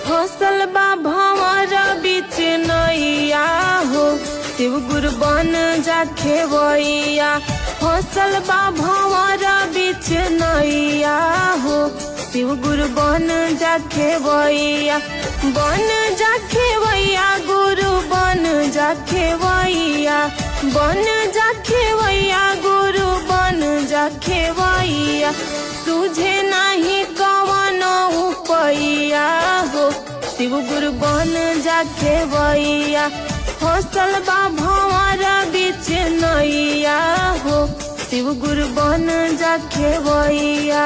फसल बा भंवर बीच नैया हो शिव गुरु बन जा खेवैया। फसल बा भंवर बीच नैया हो शिव गुरु बन जा खेवैया। बन जा खेवैया गुरु बन जा खेवैया। बन जा खेवैया गुरु बन जा खेवैया। तुझे नहीं कवन उपैया हो शिव गुरु बन जा खेवैया। फसल बा भंवर बीच नैया हो शिव गुरु बन जा खेवैया।